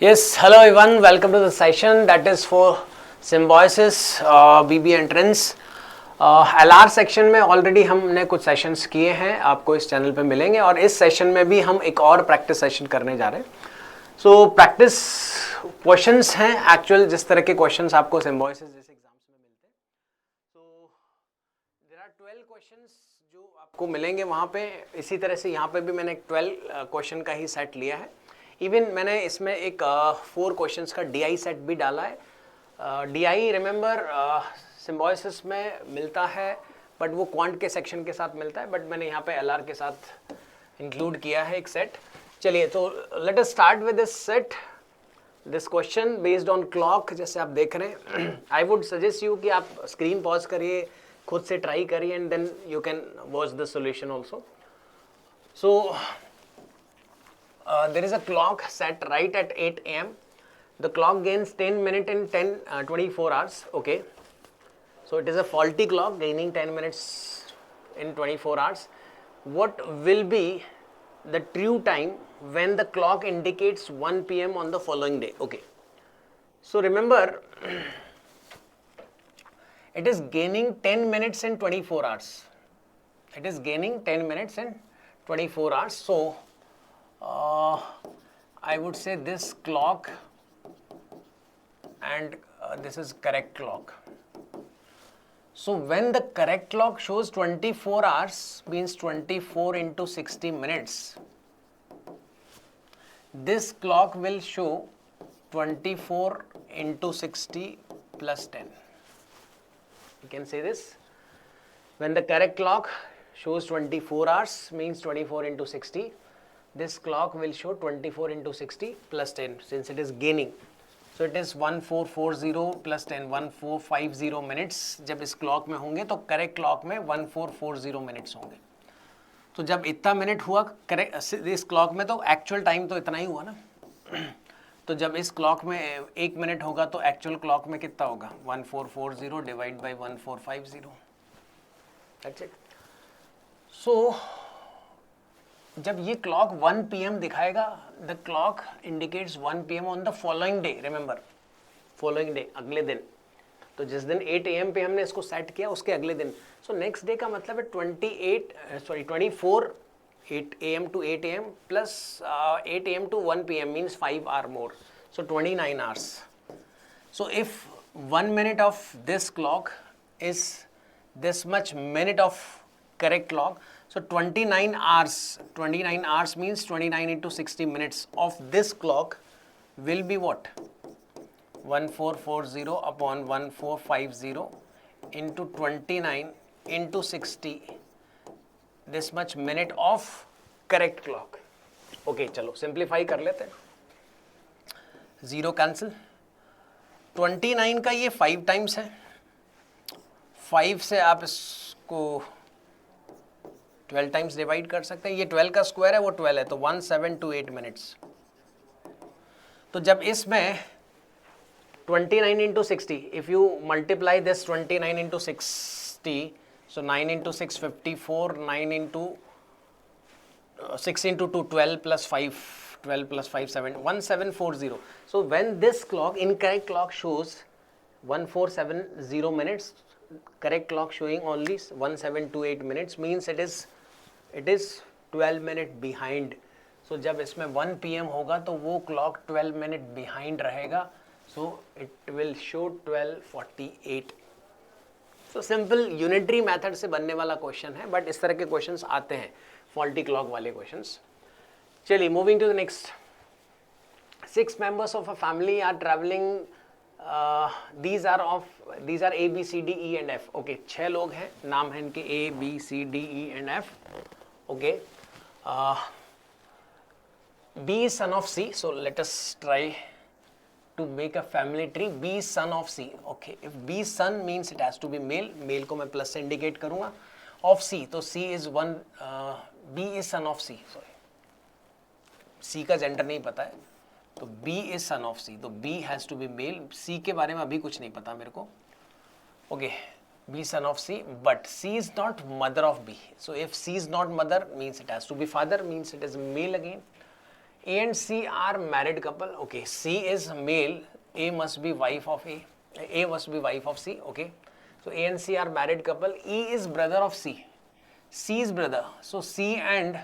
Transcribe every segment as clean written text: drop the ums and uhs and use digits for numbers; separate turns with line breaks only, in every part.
Yes, hello everyone. Welcome to the session that is for symbiosis BB entrance. LR section में already हमने कुछ sessions किए हैं, आपको इस चैनल पे मिलेंगे और इस सेशन में भी हम एक और प्रैक्टिस सेशन करने जा रहे हैं. सो प्रैक्टिस क्वेश्चंस हैं एक्चुअल जिस तरह के क्वेश्चंस आपको सिम्बोसिस जैसे एग्जाम्स में मिलते हैं. सो देयर आर 12 क्वेश्चंस जो आपको मिलेंगे वहाँ पे. इसी तरह से यहाँ पे भी मैंने एक 12 क्वेश्चन का ही सेट लिया है. इवन मैंने इसमें एक 4 क्वेश्चंस का DI सेट भी डाला है. DI रिमेंबर सिम्बोसिस में मिलता है बट वो क्वांट के सेक्शन के साथ मिलता है, बट मैंने यहाँ पे LR के साथ इंक्लूड किया है एक सेट. चलिए तो let us start with this set. This question based on clock जैसे आप देख रहे हैं. आई वुड सजेस्ट यू कि आप स्क्रीन पॉज करिए, खुद से ट्राई करिए and then you can watch the solution also. So there is a clock set right at 8 a.m. The clock gains 10 minutes in 24 hours. Okay, so it is a faulty clock gaining 10 minutes in 24 hours. What will be the true time when the clock indicates 1 p.m. on the following day? Okay, so remember it is gaining 10 minutes in 24 hours. It is gaining 10 minutes in 24 hours. So I would say this clock and this is correct clock. So when the correct clock shows 24 hours means 24 into 60 minutes. This clock will show 24 into 60 plus 10. You can say this. When the correct clock shows 24 hours means 24 into 60. This clock will show 24 into 60 plus 10 since it is gaining. So it is 1440 plus 10 1450 minutes. जब इस clock में होंगे तो correct clock में 1440 minutes होंगे. तो जब इतना मिनट हुआ करेक्ट इस क्लॉक में तो एक्चुअल टाइम तो इतना ही हुआ ना. तो जब इस क्लॉक में 1 मिनट होगा तो एक्चुअल क्लॉक में कितना होगा 1440 divide by 1450. That's it. So जब ये क्लॉक 1 PM दिखाएगा, the clock indicates 1 PM on the following day. Remember following day अगले दिन. तो जिस दिन 8 AM पे हमने इसको सेट किया उसके अगले दिन. सो नेक्स्ट डे का मतलब है 24 8 AM to 8 AM plus 8 AM to 1 PM means 5 hour more. So 29 hours. So if 1 minute of this clock is this much minute of correct clock, so 29 hours means 29 into 60 minutes of this clock will be what? 1440 upon 1450 into 29 into 60. This much minute of correct clock. Okay, चलो simplify कर लेते हैं. 0 cancel. 29 का ये 5 times है. 5 से आप इसको 12 टाइम्स डिवाइड कर सकते हैं. ये 12 का स्क्वायर है, वो 12 है, तो 1728 मिनट्स. तो जब इसमें 29 into 60, if you multiply this 29 into 60, so 9 into 6 54, 9 into 6 into 2 12 plus 5 12 plus 5 7 1740. So when this clock incorrect clock shows 1470 minutes, correct clock showing only 1728 minutes means it is 12 minute behind. So जब इसमें 1 PM होगा तो वो clock 12 minute behind रहेगा. So it will show 1248. So simple unitary method से बनने वाला question है, बट इस तरह के क्वेश्चंस आते हैं फॉल्टी क्लॉक वाले क्वेश्चंस. चलिए moving to the next. 6 members of a family are traveling. These are A, B, C, D, E and F. Okay, 6 लोग हैं, नाम है इनके A, B, C, D, E and F. Okay, B is son of C, so let us try to make a family tree. B is son of C. Okay, if B is son means it has to be male. Male को मैं plus से indicate करूँगा. Of C, तो C is one. B is son of C. Sorry, C का gender नहीं पता है, तो B is son of C, तो B has to be male. C के बारे में अभी कुछ नहीं पता मेरे को. Okay, B son of C, but C is not mother of B. So if C is not mother means it has to be father, means it is male again. A and C are married couple. Okay, C is male. A must be wife of A. A must be wife of C. Okay, so A and C are married couple. E is brother of C. C is brother. So C and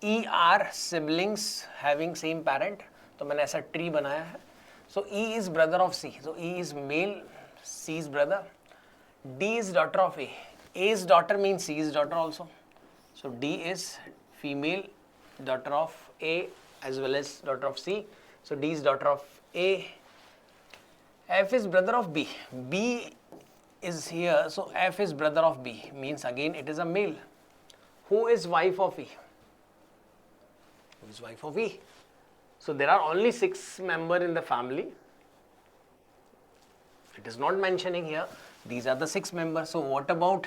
E are siblings having same parent. तो मैंने ऐसा tree बनाया है. So E is brother of C. So E is male. C is brother. D is daughter of A. A's daughter means C is daughter also. So D is female, daughter of A as well as daughter of C. So D is daughter of A. F is brother of B. B is here, so F is brother of B. Means again it is a male. Who is wife of E? Who is wife of E? So there are only 6 members in the family. It is not mentioning here. These are the 6 members. So what about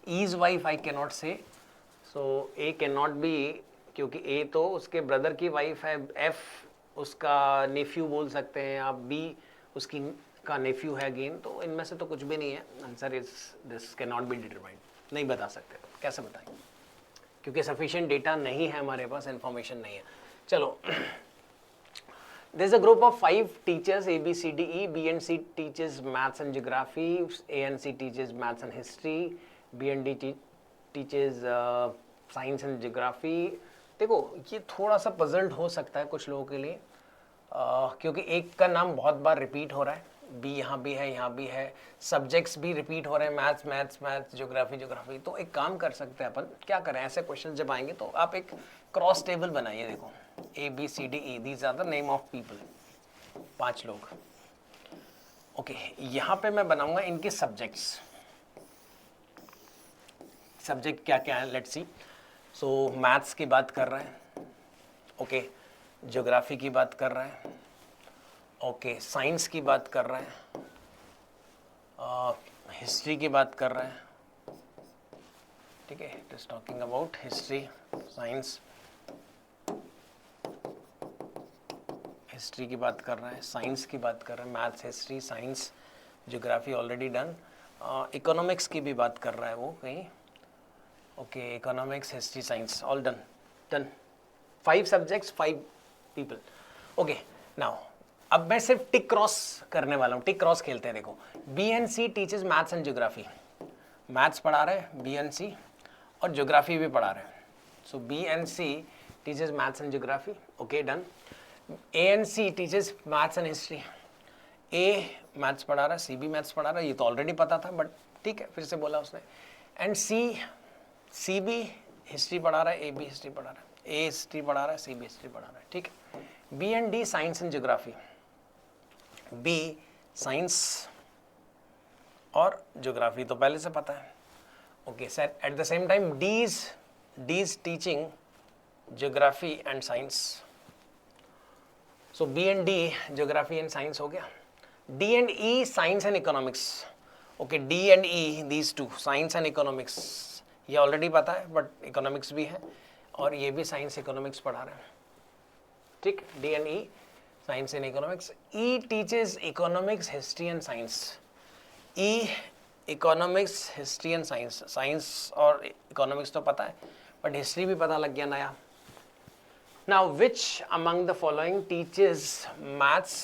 E's wife? I cannot say. So A cannot be, क्योंकि A तो उसके brother की wife है. F उसका नेफ्यू बोल सकते हैं आप. B उसकी का नेफ्यू है अगेन. तो इनमें से तो कुछ भी नहीं है. Answer is this can not be determined. नहीं बता सकते. कैसे बताएंगे? क्योंकि सफिशिएंट डेटा नहीं है हमारे पास, इन्फॉर्मेशन नहीं है. चलो, there is a group of 5 teachers, A, B, C, D, E. B and C teaches maths and geography. A and C teaches maths and history. B and D teaches science and geography. देखो, ये थोड़ा सा puzzled हो सकता है कुछ लोगों के लिए, क्योंकि एक का नाम बहुत बार रिपीट हो रहा है. बी यहाँ भी है, यहाँ भी है. सब्जेक्ट्स भी रिपीट हो रहे हैं, maths maths maths, geography geography. तो एक काम कर सकते हैं अपन, क्या करें, ऐसे क्वेश्चन जब आएंगे तो आप एक क्रॉस टेबल बनाइए. देखो, A, B, C, D, E, these are the name of people. 5 लोग. ओके, यहाँ पे मैं बनाऊंगा इनके सब्जेक्ट्स. सब्जेक्ट क्या क्या है, लेट्स सी. सो मैथ्स की बात कर रहे हैं. ओके, ज्योग्राफी की बात कर रहे हैं. ओके, साइंस की बात कर रहे हैं. हिस्ट्री की बात कर रहे हैं. ठीक है, it is talking about history, science. History की बात कर रहे हैं, साइंस की बात कर रहे हैं. Maths, history, science, geography already done. Economics की भी बात कर रहा है वो कहीं. Okay, economics, history, science, all done. Done. 5 subjects, 5 people. Okay, now अब मैं सिर्फ टिक क्रॉस करने वाला हूँ. टिक क्रॉस खेलते हैं. देखो, B and C teaches maths and geography. Maths पढ़ा रहे हैं बी एंड सी, और ज्योग्राफी भी पढ़ा रहे हैं. So B and C teaches maths and geography. Okay, done. A and C teaches maths and history. A maths पढ़ा रहा है, C भी मैथ्स पढ़ा रहा है. ये तो ऑलरेडी पता था, बट ठीक है, फिर से बोला उसने. एंड C भी हिस्ट्री पढ़ा रहा है, A भी हिस्ट्री पढ़ा रहा है. A हिस्ट्री पढ़ा रहा है, C भी हिस्ट्री पढ़ा रहा है. ठीक है. B and D science and geography. B science और ज्योग्राफी तो पहले से पता है. Okay sir, at the same time D is teaching geography and science. So B and D geography and science हो गया. D and E science and economics. Okay, D and E these two science and economics. ये already पता है, but economics भी है और ये भी साइंस इकोनॉमिक्स पढ़ा रहे हैं. ठीक, D and E science and economics. E teaches economics, history and science. E economics, history and science. Science और इकोनॉमिक्स तो पता है, बट हिस्ट्री भी पता लग गया नया. Now, which among the following teaches maths?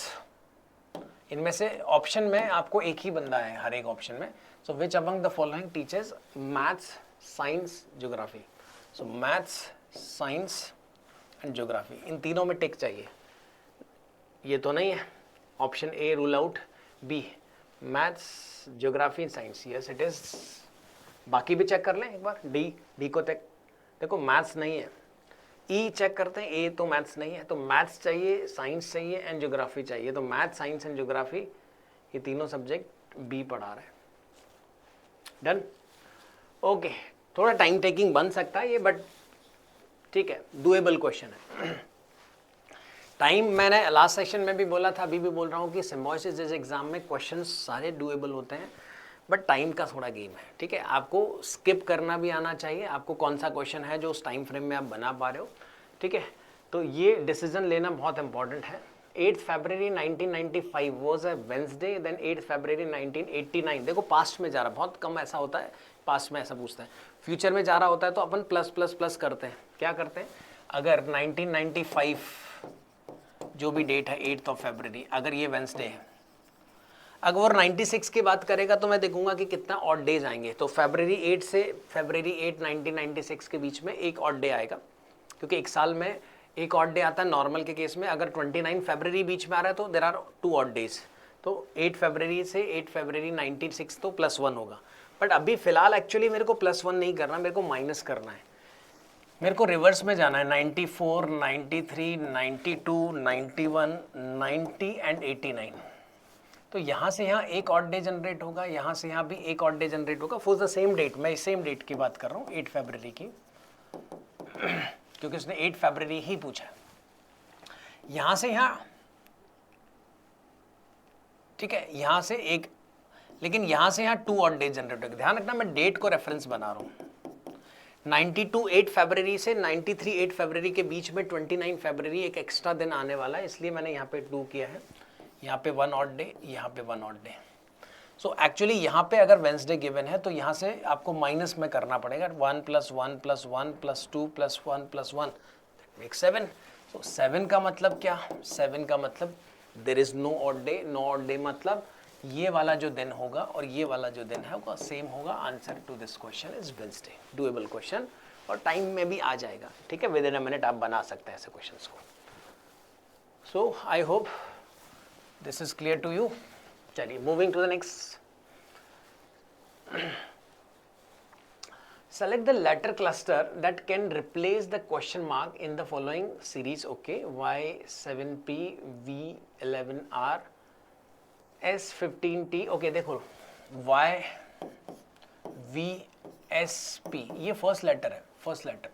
इनमें से ऑप्शन में आपको एक ही बंदा है हर एक ऑप्शन में. So which among the following teaches maths, science, geography? So maths, science and geography. इन तीनों में टिक चाहिए. ये तो नहीं है. Option A rule out. B maths, geography, science. Yes it is. बाकी भी चेक कर लें एक बार. डी को चेक. देखो मैथ्स नहीं है. ई चेक करते हैं. ए तो मैथ्स नहीं है, तो मैथ्स चाहिए, साइंस चाहिए एंड ज्योग्राफी चाहिए. तो मैथ्स, साइंस एंड ज्योग्राफी ये तीनों सब्जेक्ट बी पढ़ा रहे हैं. डन. ओके, थोड़ा टाइम टेकिंग बन सकता है ये, बट ठीक है, डुएबल क्वेश्चन है. टाइम मैंने लास्ट सेशन में भी बोला था, अभी भी बोल रहा हूँ कि सिम्बोसिस जैसे एग्जाम में क्वेश्चन सारे डुएबल होते हैं, बट टाइम का थोड़ा गेम है. ठीक है, आपको स्किप करना भी आना चाहिए. आपको कौन सा क्वेश्चन है जो उस टाइम फ्रेम में आप बना पा रहे हो. ठीक है, तो ये डिसीजन लेना बहुत इंपॉर्टेंट है. 8 फरवरी 1995 वाज अ वेंसडे. देन 8 फरवरी 1989. देखो पास्ट में जा रहा, बहुत कम ऐसा होता है पास्ट में ऐसा पूछता है. फ्यूचर में जा रहा होता है तो अपन प्लस प्लस प्लस करते हैं. क्या करते हैं, अगर 1995 जो भी डेट है 8th ऑफ फरवरी, अगर ये वेंसडे है, अगर वो 96 की बात करेगा तो मैं देखूंगा कि कितना ऑड डेज आएंगे। तो फरवरी 8 से फरवरी 8 1996 के बीच में एक ऑड डे आएगा, क्योंकि एक साल में एक ऑड डे आता है नॉर्मल के केस में। अगर 29 फरवरी बीच में आ रहा है तो देर आर 2 ऑड डेज। तो 8 फरवरी से 8 फरवरी 96 तो +1 होगा। बट अभी फिलहाल एक्चुअली मेरे को +1 नहीं करना, मेरे को माइनस करना है। मेरे को रिवर्स में जाना है, 94, 93, 92, 91, 90 एंड 89। तो यहाँ से यहाँ एक ऑड डे जनरेट होगा, यहाँ से यहाँ भी एक ऑड डे जनरेट होगा फॉर द सेम डेट। मैं सेम डेट की बात कर रहा हूँ, 8 फरवरी की, क्योंकि उसने 8 फरवरी ही पूछा। यहाँ से यहाँ, ठीक है, यहाँ से एक, लेकिन यहाँ से यहाँ 2 ऑड डे जनरेट होगा। ध्यान रखना मैं डेट को रेफरेंस बना रहा हूँ। 92 8 फरवरी से 93 8 फरवरी के बीच में 29 फरवरी एक एक्स्ट्रा दिन आने वाला है, इसलिए मैंने यहाँ पे 2 किया है। यहाँ पे 1 ऑड डे, यहाँ पे 1 ऑड डे। सो एक्चुअली यहाँ पे अगर वेंसडे गिवन है तो यहाँ से आपको माइनस में करना पड़ेगा, 1 + 1 + 1 + 2 + 1 + 1 मेक 7। सो 7 का मतलब क्या? 7 का मतलब there is no odd day. No odd day मतलब ये वाला जो दिन होगा और ये वाला जो दिन है वो सेम होगा। Answer to this question is Wednesday. Doable question और टाइम में भी आ जाएगा, ठीक है, विद इन अ मिनट आप बना सकते हैं ऐसे क्वेश्चंस को। So I hope this is clear to you. चलिए moving to the next. Select the letter cluster that can replace the question mark in the following series. Okay, Y7P, V11R, S15T। Okay देखो, Y V S P ये first letter है, first letter.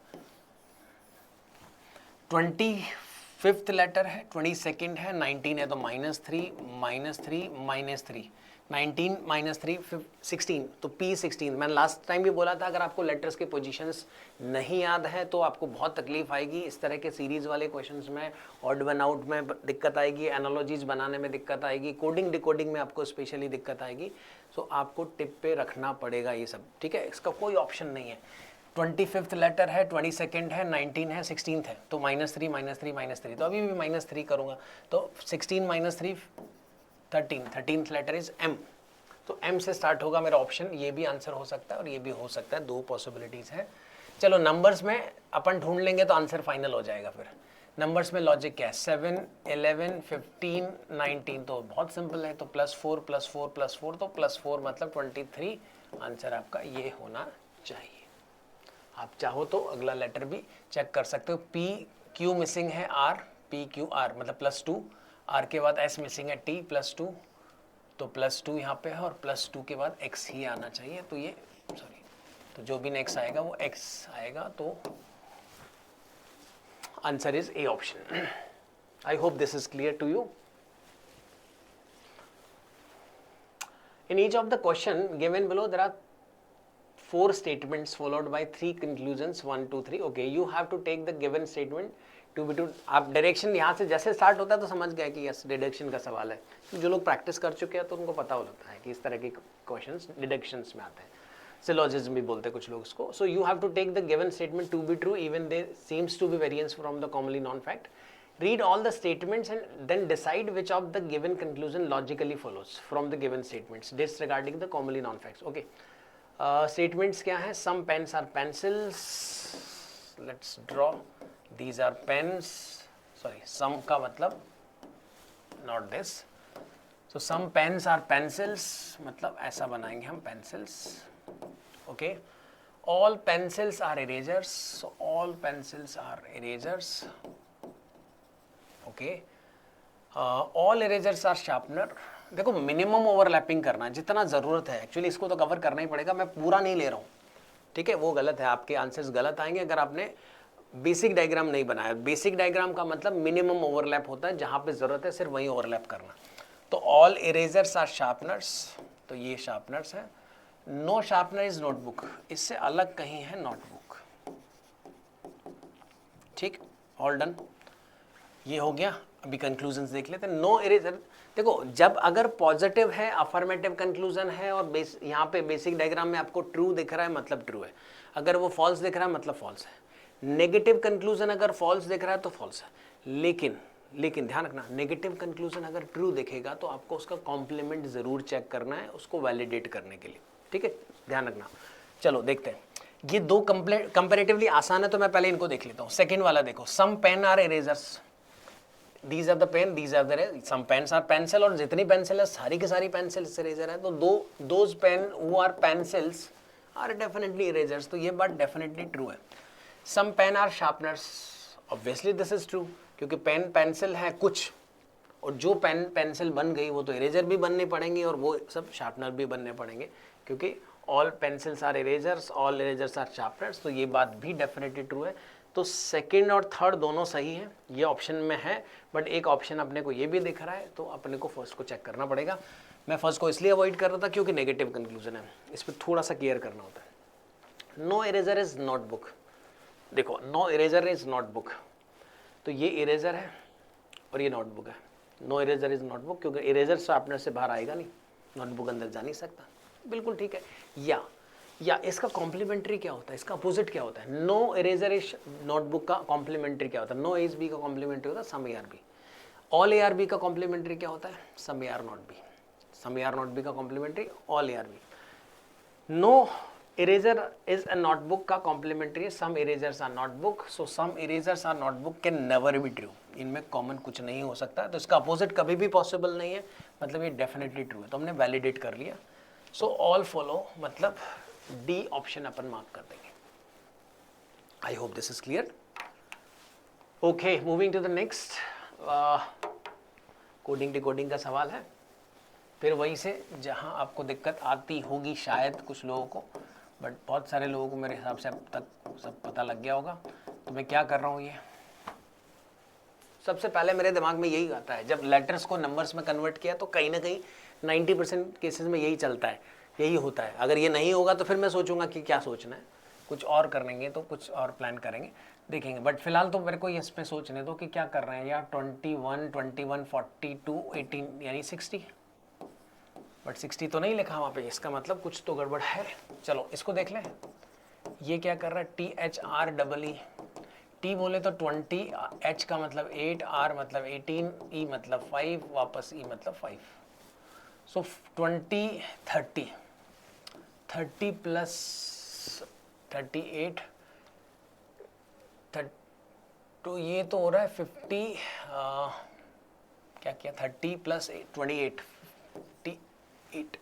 25th letter है, 22nd है, 19 है, तो -3 -3 -3 19 -3 16, तो P16। मैंने last time भी बोला था अगर आपको लेटर्स के पोजीशंस नहीं याद है तो आपको बहुत तकलीफ आएगी। इस तरह के सीरीज वाले क्वेश्चंस में ऑड वन आउट में दिक्कत आएगी, एनालॉजीज बनाने में दिक्कत आएगी, कोडिंग डिकोडिंग में आपको स्पेशली दिक्कत आएगी। सो आपको टिप पे रखना पड़ेगा ये सब, ठीक है, इसका कोई ऑप्शन नहीं है। 25th लेटर है, 22nd है, 19 है, 16th है, तो -3 -3 -3, तो अभी भी -3 करूँगा, तो 16 - 3 13, 13th लेटर इज M। तो M से स्टार्ट होगा मेरा ऑप्शन। ये भी आंसर हो सकता है और ये भी हो सकता है, 2 पॉसिबिलिटीज है। चलो नंबर्स में अपन ढूंढ लेंगे तो आंसर फाइनल हो जाएगा। फिर नंबर्स में लॉजिक क्या है? 7 11 15 19, तो बहुत सिंपल है, तो +4 +4 +4, तो +4 मतलब 23। आंसर आपका ये होना चाहिए। आप चाहो तो अगला लेटर भी चेक कर सकते हो। P Q मिसिंग है, R P Q R मतलब +2, R के बाद S मिसिंग है, T +2, तो +2 यहाँ पे है और +2 के बाद X ही आना चाहिए। तो ये सॉरी, तो जो भी नेक्स्ट आएगा वो X आएगा, तो answer is A option. I hope this is clear to you. In each of the question given below there are 4 statements followed by 3 conclusions, 1 2 3। okay, you have to take the given statement to be true। आप direction यहाँ से जैसे start होता है तो समझ गए कि यस डिडक्शन का सवाल है। जो लोग प्रैक्टिस कर चुके हैं तो उनको पता होता है कि इस तरह के क्वेश्चंस डिडक्शंस में आते हैं, सिलोजिज्म भी बोलते हैं कुछ लोग इसको। So you have to take the given statement to be true even there seems to be variance from the commonly known fact. Read all the statements and then decide which of the given conclusion logically follows from the given statements disregarding the commonly non facts। okay, statements क्या है? Some pens are pencils, let's draw, these are pens, sorry, some का मतलब not this, so some pens are pencils मतलब ऐसा बनाएंगे हम pencils। okay, all pencils are erasers, so all pencils are erasers। Okay, all erasers are sharpener. देखो minimum overlapping करना जितना ज़रूरत है, एक्चुअली इसको तो कवर करना ही पड़ेगा, मैं पूरा नहीं ले रहा हूँ, ठीक है, वो गलत है, आपके आंसर्स गलत आएंगे अगर आपने बेसिक डायग्राम नहीं बनाया। बेसिक डायग्राम का मतलब मिनिमम ओवरलैप होता है, जहाँ पे ज़रूरत है सिर्फ वहीं ओवरलैप करना। तो ऑल इरेजर्स आर शार्पनर्स, तो ये शार्पनर्स है। नो शार्पनर इज नोटबुक, इससे अलग कहीं है नोटबुक, ठीक, ऑल डन, ये हो गया। अभी कंक्लूजन्स देख लेते हैं। नो इरेजर, देखो जब अगर पॉजिटिव है, अफर्मेटिव कंक्लूजन है और यहाँ पे बेसिक डायग्राम में आपको ट्रू दिख रहा है मतलब ट्रू है, अगर वो फॉल्स दिख रहा है मतलब फॉल्स है। नेगेटिव कंक्लूजन अगर फॉल्स दिख रहा है तो फॉल्स है, लेकिन ध्यान रखना, नेगेटिव कंक्लूजन अगर ट्रू दिखेगा तो आपको उसका कॉम्प्लीमेंट जरूर चेक करना है उसको वैलिडेट करने के लिए, ठीक है, ध्यान रखना। चलो देखते हैं, ये दो कंपैरेटिवली आसान है तो मैं पहले इनको देख लेता हूँ। सेकंड वाला देखो, some pen are erasers, these are the pen, these are the some pens are pencil, और जितनी पेंसिल है सारी की सारी पेंसिल्स इरेजर है, तो those pen who are pencils are definitely erasers, तो ये बात डेफिनेटली ट्रू है। some pen are sharpeners, obviously this is true, क्योंकि पेन पेंसिल है कुछ, और जो पेन पेंसिल बन गई वो तो इरेजर भी बनने पड़ेंगे और वो सब शार्पनर भी बनने पड़ेंगे, क्योंकि all pencils are erasers, all erasers are sharpeners, तो ये बात भी डेफिनेटली ट्रू है। तो सेकंड और थर्ड दोनों सही है, ये ऑप्शन में है, बट एक ऑप्शन अपने को ये भी दिख रहा है, तो अपने को फर्स्ट को चेक करना पड़ेगा। मैं फर्स्ट को इसलिए अवॉइड कर रहा था क्योंकि नेगेटिव कंक्लूजन है, इस पर थोड़ा सा क्लियर करना होता है। नो इरेजर इज नोटबुक, देखो नो इरेजर इज नोटबुक, तो ये इरेजर है और ये नोटबुक है। नो इरेजर इज नोटबुक, क्योंकि इरेजर शार्पनर से बाहर आएगा नहीं, नोटबुक अंदर जा नहीं सकता, बिल्कुल ठीक है। या इसका कॉम्प्लीमेंट्री क्या होता है, इसका अपोजिट क्या होता है? नो इरेजर इज नोटबुक का कॉम्प्लीमेंट्री क्या होता है? नो एज बी का कॉम्प्लीमेंट्री होता है some A are B. All A are B का कॉम्प्लीमेंट्री क्या होता है? Some A are not B. Some A are not B का complementary all A are B. No eraser is a notebook का complementary some erasers are notebook, so some erasers are notebook can never be true, इनमें common कुछ नहीं हो सकता, तो इसका opposite कभी भी पॉसिबल नहीं है, मतलब ये डेफिनेटली ट्रू है, तो हमने वैलिडेट कर लिया। सो ऑल फॉलो, मतलब डी ऑप्शन अपन मार्क कर देंगे। I hope this is clear. Okay, moving to the next, coding decoding का सवाल है, फिर वहीं से जहां आपको दिक्कत आती होगी शायद कुछ लोगों को, बट बहुत सारे लोगों को मेरे हिसाब से अब तक सब पता लग गया होगा। तो मैं क्या कर रहा हूँ, ये सबसे पहले मेरे दिमाग में यही आता है, जब लेटर्स को नंबर्स में कन्वर्ट किया तो कहीं ना कहीं 90% केसेस में यही चलता है, यही होता है। अगर ये नहीं होगा तो फिर मैं सोचूंगा कि क्या सोचना है, कुछ और करेंगे तो कुछ और प्लान करेंगे, देखेंगे, बट फिलहाल तो मेरे को इस पे सोचने दो कि क्या कर रहे हैं यार। 21, 21, 42, 18 यानी 60, बट 60 तो नहीं लिखा वहाँ पे, इसका मतलब कुछ तो गड़बड़ है। चलो इसको देख लें, ये क्या कर रहा है, THR टी बोले तो 20, H का मतलब 8, R मतलब 18, E मतलब 5, वापस E मतलब 5, सो 20, 30 प्लस 38, तो ये तो हो रहा है 50, क्या किया, 30 प्लस 28, 58,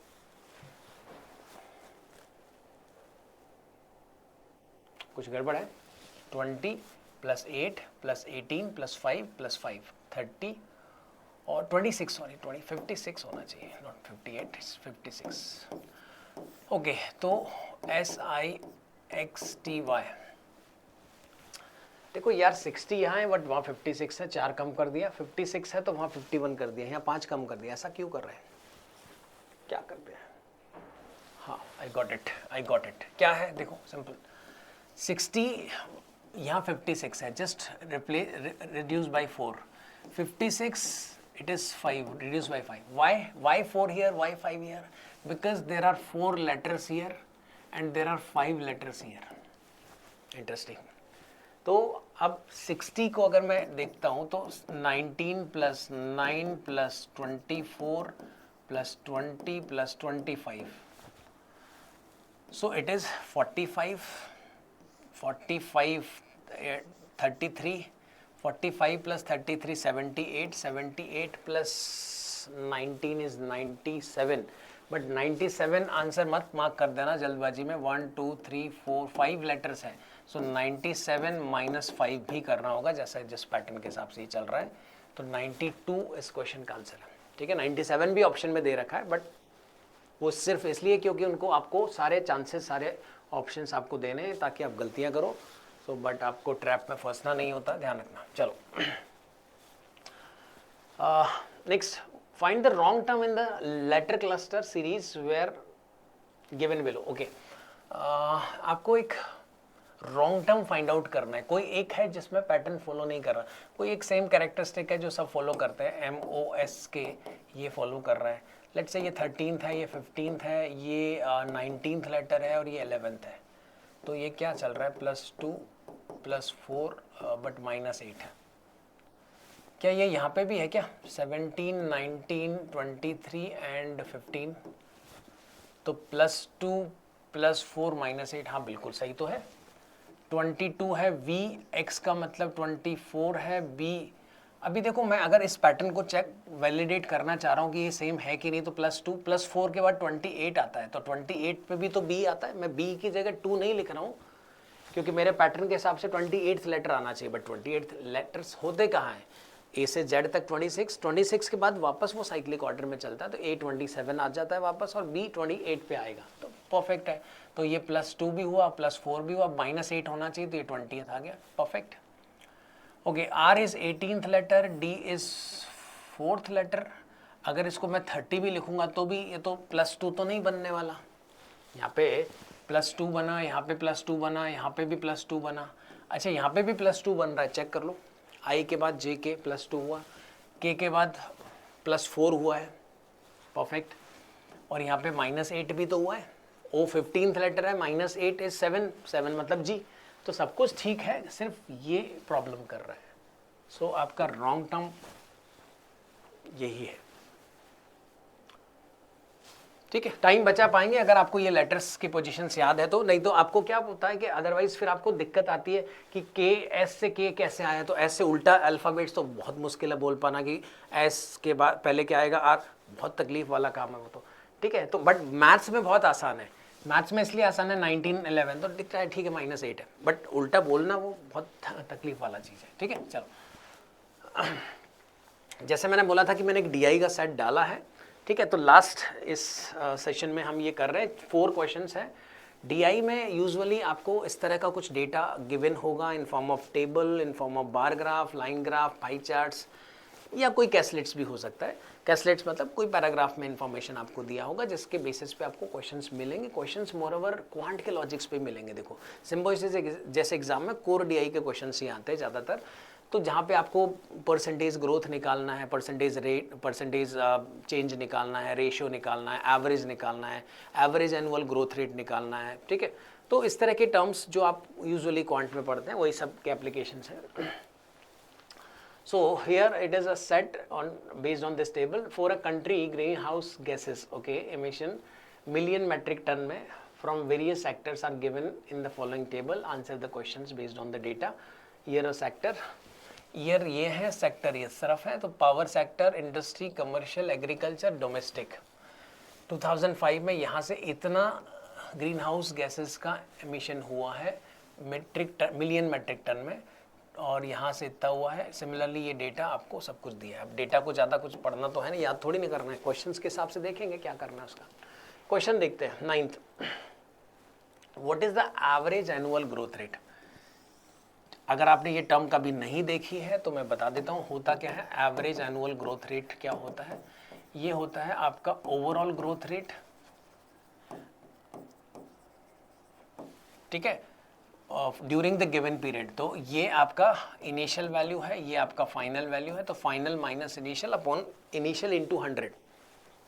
कुछ गड़बड़ है। 20 प्लस 8 प्लस 18 प्लस 5 प्लस 5, 30 और 26, सॉरी 56 होना चाहिए, नॉट 58, 56। ओके, तो SIXTY, देखो यार 60 यहाँ है बट वहाँ 56 है, 4 कम कर दिया, 56 है तो वहाँ 51 कर दिया, यहाँ 5 कम कर दिया, ऐसा क्यों कर रहे हैं, क्या करते हैं? हाँ, आई गॉट इट, क्या है देखो सिंपल, 60 यहाँ 56 है, just reduce by 4, 56 it is 5, reduced by 5. Why 4 here, why 5 here? Because there are 4 letters here and there are 5 letters here. Interesting. तो अब 60 को अगर मैं देखता हूँ तो 19 plus 9 plus 24 plus 20 plus 25, so it is 45, 33, 45 plus 33, 78, 78 plus 19 is 97, but 97 answer मत mark कर देना जल्दबाजी में, 1 2 3 4 5 लेटर्स हैं, सो 97 माइनस 5 भी करना होगा, जैसा जिस पैटर्न के हिसाब से ये चल रहा है, तो 92 इस क्वेश्चन का आंसर है, ठीक है। 97 भी ऑप्शन में दे रखा है, बट वो सिर्फ इसलिए क्योंकि उनको आपको सारे चांसेस, सारे ऑप्शंस आपको देने हैं ताकि आप गलतियां करो, सो बट आपको ट्रैप में फंसना नहीं होता, ध्यान रखना। चलो next, find the wrong term in the letter cluster series where given below. Okay, आपको एक रॉन्ग टर्म फाइंड आउट करना है, कोई एक है जिसमें पैटर्न फॉलो नहीं कर रहा, कोई एक सेम कैरेक्टरिस्टिक है जो सब फॉलो करते हैं, MOSK ये फॉलो कर रहा है, लेट्स से ये 13th है, ये 15th है, ये 19th लेटर है और ये 11th है, तो ये क्या चल रहा है, +2 +4 बट -8 है। क्या ये यहाँ पे भी है क्या? 17, 19, 23 एंड 15, तो +2 +4 -8, हाँ बिल्कुल सही तो है। 22 है v, x का मतलब 24 है b। अभी देखो मैं अगर इस पैटर्न को चेक वैलिडेट करना चाह रहा हूँ कि ये सेम है कि नहीं, तो +2 +4 के बाद 28 आता है, तो 28 पे भी तो b आता है। मैं b की जगह 2 नहीं लिख रहा हूँ क्योंकि मेरे पैटर्न के हिसाब से 28th लेटर आना चाहिए, बट 28th लेटर्स होते कहाँ हैं? ए से जेड तक 26 के बाद वापस वो साइक्लिक ऑर्डर में चलता है, तो ए 27 आ जाता है वापस और बी 28 पे आएगा, तो परफेक्ट है। तो ये +2 भी हुआ, +4 भी हुआ, -8 होना चाहिए, तो ये 20th आ गया, perfect. Okay, R is 18th letter, D is 4th letter. अगर इसको मैं 30 भी लिखूंगा तो भी ये तो +2 तो नहीं बनने वाला। यहाँ पे +2 बना, यहाँ पे +2 बना, यहाँ पे भी +2 बना। अच्छा, यहाँ पे भी +2 बन रहा है, चेक कर लो। आई के बाद जे के +2 हुआ, के बाद +4 हुआ है, परफेक्ट। और यहाँ पे -8 भी तो हुआ है। ओ 15th लेटर है, -8 इज 7, 7 मतलब जी। तो सब कुछ ठीक है, सिर्फ ये प्रॉब्लम कर रहा है। सो आपका रॉन्ग टर्म यही है, ठीक है। टाइम बचा पाएंगे अगर आपको ये लेटर्स की पोजीशंस याद है तो, नहीं तो आपको क्या होता है कि अदरवाइज फिर आपको दिक्कत आती है कि के एस से के कैसे आया, तो एस से उल्टा अल्फ़ाबेट्स तो बहुत मुश्किल है बोल पाना कि एस के बाद पहले क्या आएगा, आर, बहुत तकलीफ वाला काम है वो तो, ठीक है। तो बट मैथ्स में बहुत आसान है, मैथ्स में इसलिए आसान है, 19, 11 तो दिखता है ठीक है, -8 है, बट उल्टा बोलना वो बहुत तकलीफ वाला चीज़ है, ठीक है। चलो, जैसे मैंने बोला था कि मैंने एक DI का सेट डाला है, ठीक है। तो लास्ट इस सेशन में हम ये कर रहे हैं, 4 क्वेश्चंस हैं। DI में यूजुअली आपको इस तरह का कुछ डेटा गिवन होगा in form of table, in form of bar graph, line graph, pie charts, या कोई कैसलेट्स भी हो सकता है। कैसलेट्स मतलब कोई पैराग्राफ में इंफॉर्मेशन आपको दिया होगा जिसके बेसिस पे आपको क्वेश्चंस मिलेंगे। क्वेश्चंस मोरओवर क्वांट के लॉजिक्स पे मिलेंगे। देखो सिम्बोसिस जैसे एग्जाम में कोर DI के क्वेश्चंस ही आते हैं ज़्यादातर, तो जहाँ पे आपको परसेंटेज ग्रोथ निकालना है, परसेंटेज रेट, परसेंटेज चेंज निकालना है, रेशियो निकालना है, एवरेज निकालना है, एवरेज एनुअल ग्रोथ रेट निकालना है, ठीक है। तो इस तरह के टर्म्स जो आप यूजुअली क्वांट में पढ़ते हैं वही सब के एप्लीकेशंस हैं। So here it is a set on based on this table for a country greenhouse gases, okay, emission million metric ton में from various sectors are given in the following table. Answer the questions based on the data. Year of sector, year ये है, sector ये तरफ है, तो power sector, industry, commercial, agriculture, domestic। 2005 में यहाँ से इतना ग्रीन हाउस गैसेस का एमिशन हुआ है मिलियन मेट्रिक टन में, और यहाँ से इतना हुआ है। सिमिलरली ये डेटा आपको सब कुछ दिया है। अब डेटा को ज़्यादा कुछ पढ़ना तो है नहीं, याद थोड़ी नहीं करना है, क्वेश्चंस के हिसाब से देखेंगे क्या करना है उसका। क्वेश्चन देखते हैं 9th, what is the average annual growth rate. अगर आपने ये टर्म कभी नहीं देखी है तो मैं बता देता हूँ होता क्या है। एवरेज एनुअल ग्रोथ रेट क्या होता है, ये होता है आपका ओवरऑल ग्रोथ रेट, ठीक है, ड्यूरिंग द गिवन पीरियड। तो ये आपका इनिशियल वैल्यू है, ये आपका फाइनल वैल्यू है, तो final minus initial upon initial into 100,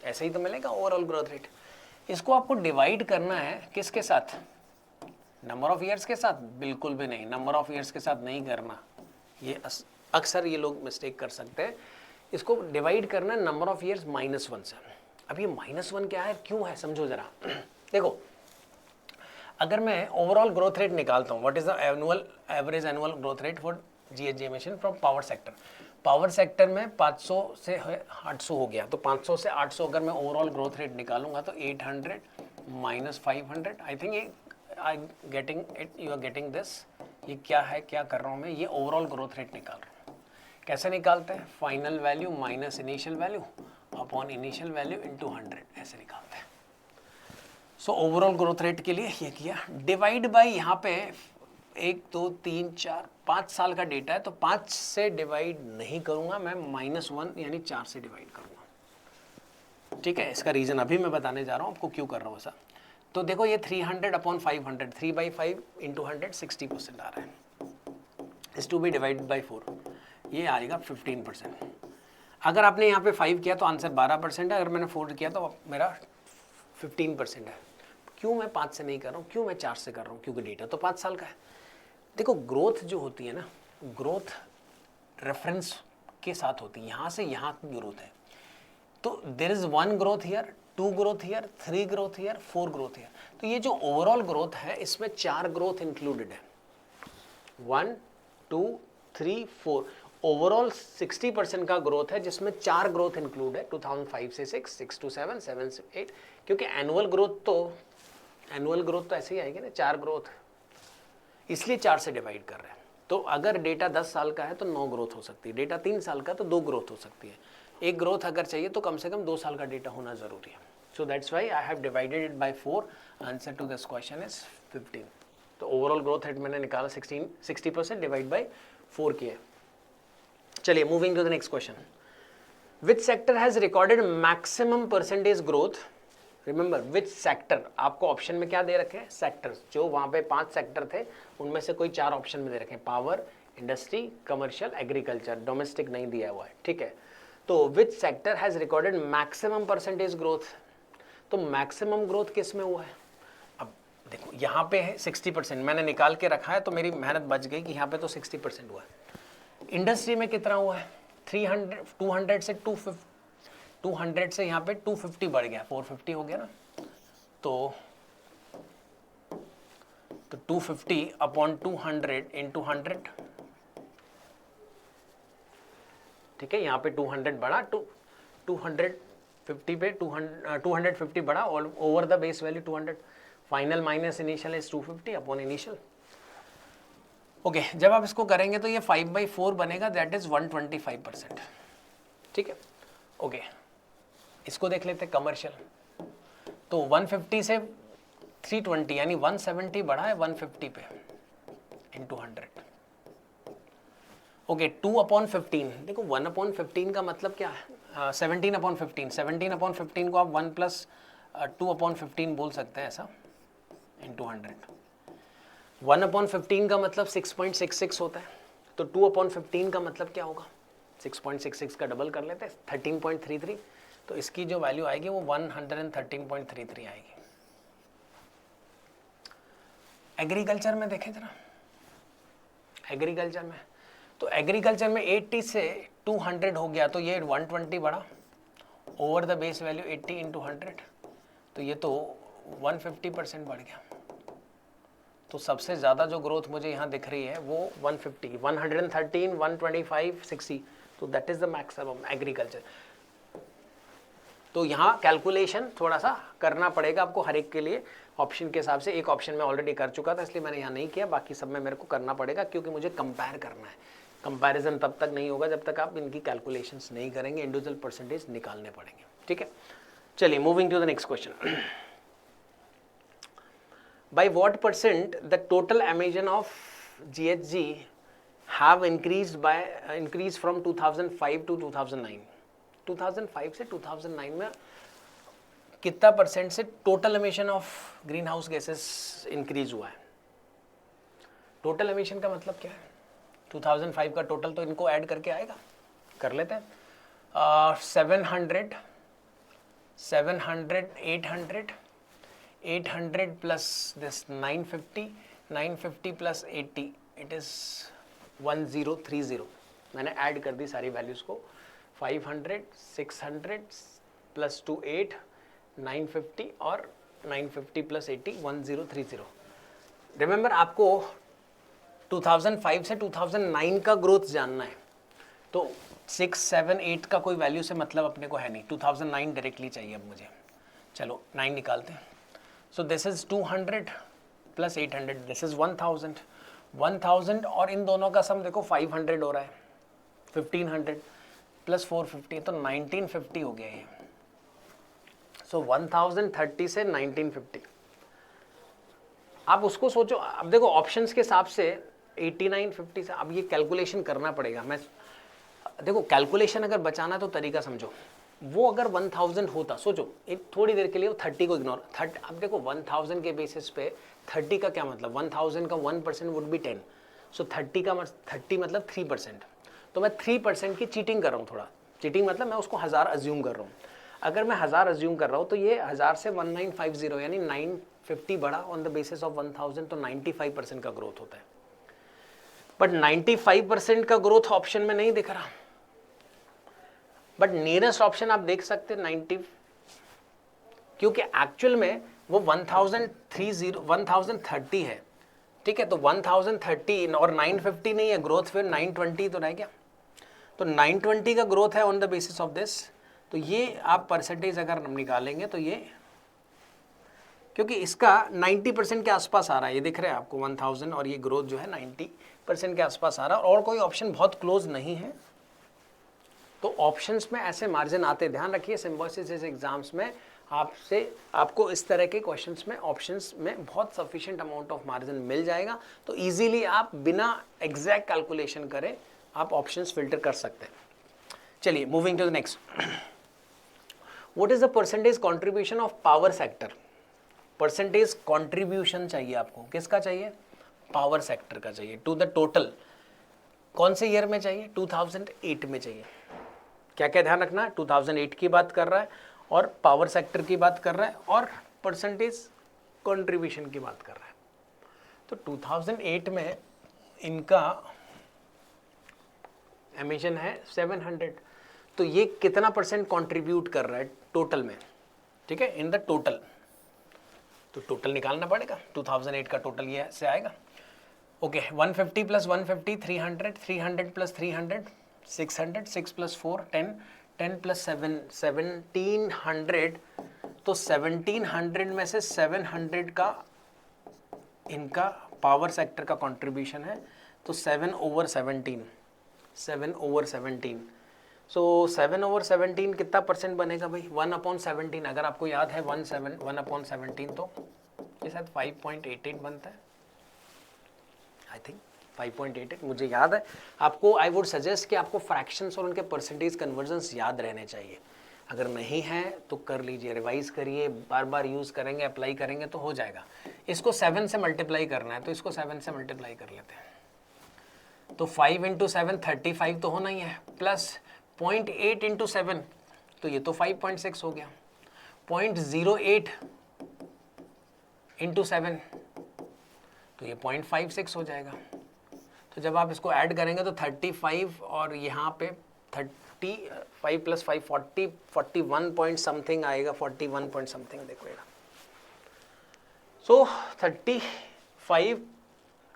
ऐसे ही तो मिलेगा ओवरऑल ग्रोथ रेट। इसको आपको डिवाइड करना है किसके साथ, नंबर ऑफ ईयर्स के साथ? बिल्कुल भी नहीं, नंबर ऑफ ईयर्स के साथ नहीं करना, ये अक्सर ये लोग मिस्टेक कर सकते हैं। इसको डिवाइड करना है नंबर ऑफ ईयर्स -1 से। अब ये -1 क्या है, क्यों है, समझो जरा। देखो अगर मैं ओवरऑल ग्रोथ रेट निकालता हूँ, what is the average annual growth rate for GHG emission from power sector. Power sector में 500 से 800 हो गया, तो 500 से 800 अगर मैं ओवरऑल ग्रोथ रेट निकालूंगा तो 800 माइनस 500, आई थिंक ये I getting it, you are getting this. ये क्या है, क्या कर रहा हूँ मैं, ये ओवरऑल ग्रोथ रेट निकाल रहा हूँ। कैसे निकालते हैं, final value minus initial value upon initial value into 100, ऐसे निकालते हैं। सो ओवरऑल ग्रोथ रेट के लिए ये किया, डिवाइड बाय यहाँ पे 1 2 3 4 5 साल का डेटा है, तो 5 से डिवाइड नहीं करूँगा मैं, -1 यानी 4 से डिवाइड करूँगा, ठीक है। इसका रीज़न अभी मैं बताने जा रहा हूँ आपको क्यों कर रहा हूँ ऐसा। तो देखो ये 300 अपॉन 500, 3/5 इंटू 100 60% आ रहा है, इस टू बी डिवाइड बाई 4, ये आएगा 15%। अगर आपने यहाँ पे 5 किया तो आंसर 12% है, अगर मैंने 4 किया तो मेरा 15% है। क्यों मैं 5 से नहीं कर रहा हूँ, क्यों मैं 4 से कर रहा हूँ, क्योंकि डेटा तो 5 साल का है। देखो ग्रोथ जो होती है ना, ग्रोथ रेफरेंस के साथ होती है, यहाँ से यहाँ की ग्रोथ है। तो there is 1 growth here, 2 growth here, 3 growth here, 4 growth here. तो ये जो ओवरऑल ग्रोथ है इसमें 4 ग्रोथ इंक्लूडेड है, 1 2 3 4। ओवरऑल 60% का ग्रोथ है जिसमें 4 ग्रोथ इंक्लूड है, 2005 से 6, 6 to 7, 7 से 8, क्योंकि एनुअल ग्रोथ तो ऐसे ही आएगी ना, 4 ग्रोथ, इसलिए 4 से डिवाइड कर रहे हैं। तो अगर डेटा 10 साल का है तो 9 ग्रोथ हो सकती है, डेटा 3 साल का तो 2 ग्रोथ हो सकती है। एक ग्रोथ अगर चाहिए तो कम से कम 2 साल का डेटा होना जरूरी है। So that's why I have divided it by 4। Answer to this question is 15। तो ओवरऑल ग्रोथ रेट मैंने निकाला 60% डिवाइड बाय 4 किया। चलिए moving to the next question. Which sector has recorded maximum percentage growth? Remember which sector, आपको option में क्या दे रखे हैं? सेक्टर्स। जो वहां पे 5 सेक्टर थे उनमें से कोई 4 ऑप्शन में दे रखे हैं, power, industry, commercial, agriculture, domestic नहीं दिया हुआ है, ठीक है। तो विच sector has recorded maximum percentage growth? तो मैक्सिमम ग्रोथ किस में हुआ है? अब देखो यहाँ पे है 60%, मैंने निकाल के रखा है तो मेरी मेहनत बच गई कि यहाँ पे तो 60% हुआ है। इंडस्ट्री में कितना हुआ है? 200 से 200 से यहाँ पे 250 बढ़ गया, 450 हो गया ना। तो 250 अपॉन 200 इंटू 100, ठीक है। यहाँ पे 200 बढ़ा, 250 पे 250 बढ़ा और over the base value 200, final minus initial is 250 upon initial. Okay, जब आप इसको करेंगे तो ये 5/4 बनेगा, दैट इज 125%, ठीक है। ओके, इसको देख लेते हैं कमर्शियल। तो 150 से 320 यानी 170 बढ़ा है 150 पे इंटू 100। ओके, 2/15, देखो 1/15 का मतलब क्या है? 17/15, 17/15 को आप 1 + 2/15 बोल सकते हैं ऐसा, इंटू 100। 1/15 का मतलब 6.66 होता है, तो 2/15 का मतलब क्या होगा? 6.66 का डबल कर लेते हैं, 13.33। तो इसकी जो वैल्यू आएगी वो 113.33 आएगी। एग्रीकल्चर में देखें जरा, एग्रीकल्चर में तो एग्रीकल्चर में 80 से 200 हो गया तो ये 120 बढ़ा, over the base value 80 into 100, तो ये तो 150% बढ़ गया। तो सबसे ज़्यादा जो ग्रोथ मुझे यहाँ दिख रही है वो 150, 113, 125, 60, तो that is the maximum agriculture. तो यहाँ कैलकुलेशन थोड़ा सा करना पड़ेगा आपको हर एक के लिए ऑप्शन के हिसाब से। एक ऑप्शन में ऑलरेडी कर चुका था इसलिए मैंने यहाँ नहीं किया, बाकी सब में मेरे को करना पड़ेगा क्योंकि मुझे कंपेयर करना है। कंपैरिजन तब तक नहीं होगा जब तक आप इनकी कैलकुलेशंस नहीं करेंगे, इंडिविजुअल परसेंटेज निकालने पड़ेंगे, ठीक है। चलिए moving to the next question. By what percent the total emission of GHG have increase from 2005 to 2009? 2005 से 2009 में कितना परसेंट से total emission of green house gases increase हुआ है? टोटल एमिशन का मतलब क्या है? 2005 का टोटल तो इनको ऐड करके आएगा, कर लेते हैं। 700, 800 plus this 950 plus 80, it is 1030। मैंने ऐड कर दी सारी वैल्यूज को, 500, 600 प्लस 2 8, 950 और 950 प्लस 80, 1030। रिमेंबर आपको 2005 से 2009 का ग्रोथ जानना है, तो 6, 7, 8 का कोई वैल्यू से मतलब अपने को है नहीं, 2009 डायरेक्टली चाहिए अब मुझे। चलो 9 निकालते हैं। So this is 200 plus 800, this is 1000 और इन दोनों का सम देखो 500 हो रहा है, 1500 प्लस 450 तो 1950 हो गया ये। सो 1030 से 1950। आप उसको सोचो, अब देखो ऑप्शंस के हिसाब से 89, 50 से अब ये कैलकुलेशन करना पड़ेगा। मैं देखो कैलकुलेशन अगर बचाना तो तरीका समझो, वो अगर 1000 होता, सोचो एक थोड़ी देर के लिए वो 30 को इग्नोर, 30, अब देखो 1000 के बेसिस पे 30 का क्या मतलब, 1000 का 1% वुड बी 10, सो 30 का 30 मतलब 3%। तो मैं 3% की चीटिंग कर रहा हूँ, थोड़ा चीटिंग मतलब मैं उसको 1000 अज्यूम कर रहा हूँ। अगर मैं 1000 अज्यूम कर रहा हूँ तो ये 1000 से 1950 यानी 950 बढ़ा ऑन द बेसिस ऑफ 1000, तो 95% का ग्रोथ होता है। बट 95% का ग्रोथ ऑप्शन में नहीं दिख रहा, बट नियरेस्ट ऑप्शन आप देख सकते हैं 90, क्योंकि एक्चुअल में वो 1030 है, ठीक है। तो 1030 और 950 नहीं है ग्रोथ, फिर 920 तो रह गया। तो 920 का ग्रोथ है on the basis of this. तो ये आप परसेंटेज अगर हम निकालेंगे तो ये, क्योंकि इसका 90% के आसपास आ रहा है, ये दिख रहा है आपको 1000, और ये ग्रोथ जो है 90% के आसपास आ रहा है, और कोई ऑप्शन बहुत क्लोज नहीं है। तो ऑप्शंस में ऐसे मार्जिन आते, ध्यान रखिए सिम्बोसिस जैसे एग्जाम्स में आपको इस तरह के क्वेश्चंस में ऑप्शंस में बहुत सफिशिएंट अमाउंट ऑफ मार्जिन मिल जाएगा। तो इजीली आप बिना एग्जैक्ट कैलकुलेशन करें आप ऑप्शंस फिल्टर कर सकते हैं। चलिए moving to the next, what is the percentage contribution of power sector. Percentage contribution चाहिए आपको, किसका चाहिए, पावर सेक्टर का चाहिए, टू द टोटल। कौन से ईयर में चाहिए, 2008 में चाहिए। क्या क्या ध्यान रखना, 2008 की बात कर रहा है और पावर सेक्टर की बात कर रहा है और परसेंटेज कंट्रीब्यूशन की बात कर रहा है। तो 2008 में इनका एमिशन है 700, तो ये कितना परसेंट कंट्रीब्यूट कर रहा है टोटल में, ठीक है, इन द टोटल। तो टोटल निकालना पड़ेगा, 2008 का टोटल ये से आएगा। Okay 150 plus 150 300, 300 plus 300 600, 6 plus 4 10, 10 plus 7 1700। तो 1700 में से 700 का इनका पावर सेक्टर का कंट्रीब्यूशन है, तो 7/17, 7/17। सो 7/17 कितना परसेंट बनेगा भाई, 1/17। अगर आपको याद है 1/17 तो ये शायद 5.88 बनता है, आई थिंक 5.88 मुझे याद है। आपको आई वुड सजेस्ट कि आपको फ्रैक्शंस और उनके परसेंटेज कन्वर्जन्स याद रहने चाहिए। अगर नहीं है तो कर लीजिए, रिवाइज करिए, बार बार यूज़ करेंगे, अप्लाई करेंगे तो हो जाएगा। इसको 7 से मल्टीप्लाई करना है, तो इसको 7 से मल्टीप्लाई कर लेते हैं। तो 5 × 7 35 तो होना ही है, प्लस 0.8 × 7 तो ये तो 5.6 हो गया, 0.08 × 7 तो ये 0.56 हो जाएगा। तो जब आप इसको ऐड करेंगे तो 35 और यहाँ पे 35 प्लस 5 41 पॉइंट समथिंग आएगा, 41 पॉइंट समथिंग देखिएगा। सो 35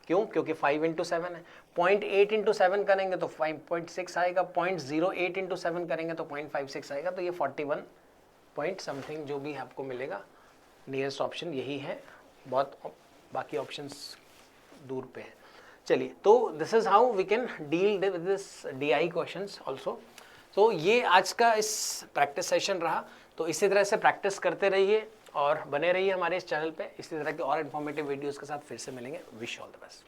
क्यों, क्योंकि 5 × 7 है, 0.8 × 7 करेंगे तो 5.6 आएगा, 0.08 × 7 करेंगे तो 0.56 आएगा। तो ये 41 पॉइंट समथिंग जो भी आपको मिलेगा, नियरेस्ट ऑप्शन यही है, बहुत बाकी ऑप्शंस दूर पे है। चलिए, तो this is how we can deal with this DI questions also. तो ये आज का इस प्रैक्टिस सेशन रहा। तो इसी तरह से प्रैक्टिस करते रहिए और बने रहिए हमारे इस चैनल पे। इसी तरह के और इन्फॉर्मेटिव वीडियोस के साथ फिर से मिलेंगे। Wish all the best.